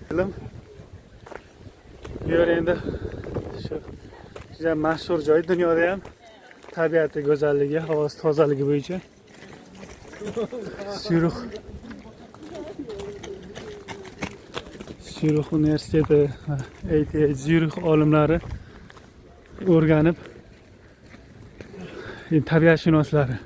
Film. Bu yer endi shu juda mashhur joy, dunyoda ham tabiati go'zalligi, havosi tozaligi bo'yicha Syurix universiteti, ETH Syurix olimlari o'rganib, tabiatshunoslari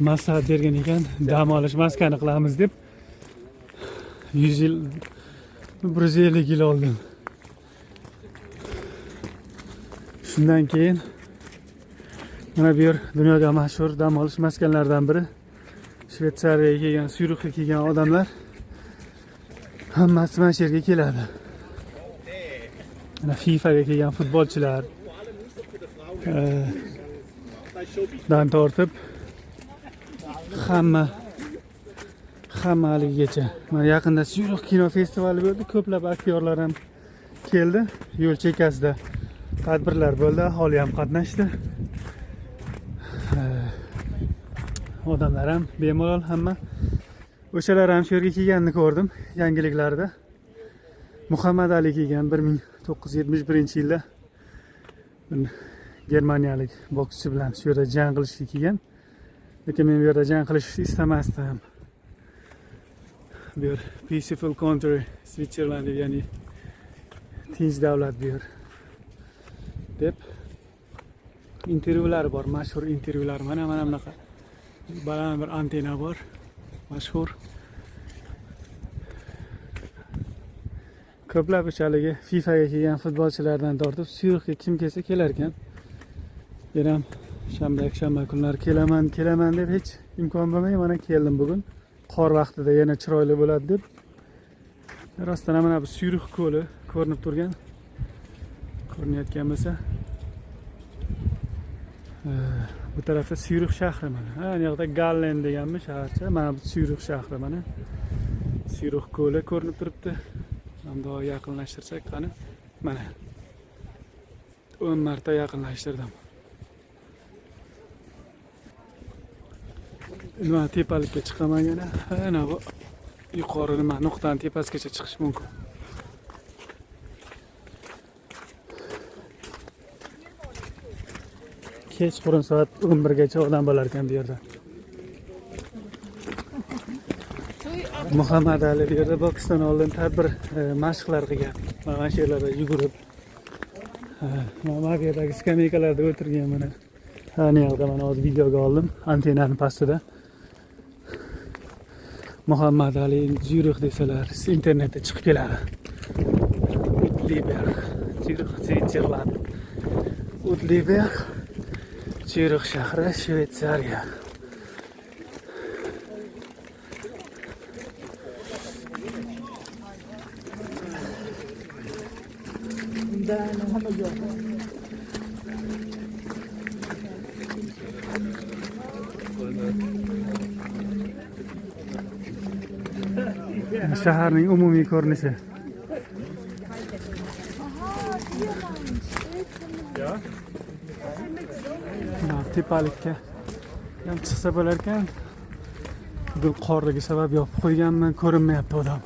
maslahat bergan ekan, dam olish maskani qilamiz deb 100 yil, 150 yil oldin. Shundan keyin mana bu yer dunyoga mashhur dam olish maskanlaridan biri. Shveysariyaga kelgan, Syurixga kelgan odamlar hammasi mana shu yerga keladi. Mana FIFAga kelgan futbolchilar dan tortib hammaligigacha. Mana yaqinda Syurix kino festivali bo'ldi. Ko'plab aktyorlar ham keldi. Yo'l chekkasida tadbirlar bo'ldi, aholi ham qatnashdi. Odamlar ham bemalol hamma. O'shalar ham shu yerga kelganini ko'rdim yangiliklarda. Muhammad Ali kelgan 1971-yilda germaniyalik bokschi bilan shu yerda jang qilishga kelgan. Lekin men bu yerda jang qilishni istamasdim. Bu yer peaceful country, Switzerland, ya'ni tinch davlat bu yer deb intervyular bor, mashhur intervyular. Mana bunaqa baland bir antena bor, mashhur. Ko'plab o'shaligi FIFAga kelgan futbolchilardan tortib Syurixga kim kelsa kelar ekan. Men ham shanba kunlari kelaman deb hech imkon bo'lmay mana keldim bugun. Qor vaqtida yana chiroyli bo'ladi deb. Rostdan ham mana bu Syurix ko'li ko'rinib turgan. Ko'rinayotgan bo'lsa, bu tarafda Syurix shahri mana. Ha, bu yoqda Gallen deganmi shaharcha. Mana bu Syurix shahri mana. Syurix ko'li ko'rinib turibdi. Hamda yaqinlashtirsak qani. Mana 10 marta yaqinlashtirdim. Nima tepalikka chiqaman yana. Ana bu yuqori nima nuqtaning tepasigacha chiqish mumkin. Kechqurun soat 11 gacha odam bo'lar ekan bu yerda. Muhammad Ali bu yerda boksdan oldin tadbir mashqlar qilgan. Mana shu yerlarda yugurib, mana bu yerdagi skameykalarda o'tirgan mana. Ana yoqda mana hozir videoga oldim, antenaning pastida. Muhammad Ali Syurix desalar, internetda chiqib keladi. Udliberg, Syurix, Switzerland. Udliberg, Syurix shahri, Shveysariya. Shaharning umumiy ko'rinishi. Tepalikka ham chiqsa bo'lar ekan. Bugun qorligi sabab yopib qo'yganman, ko'rinmayapti odam.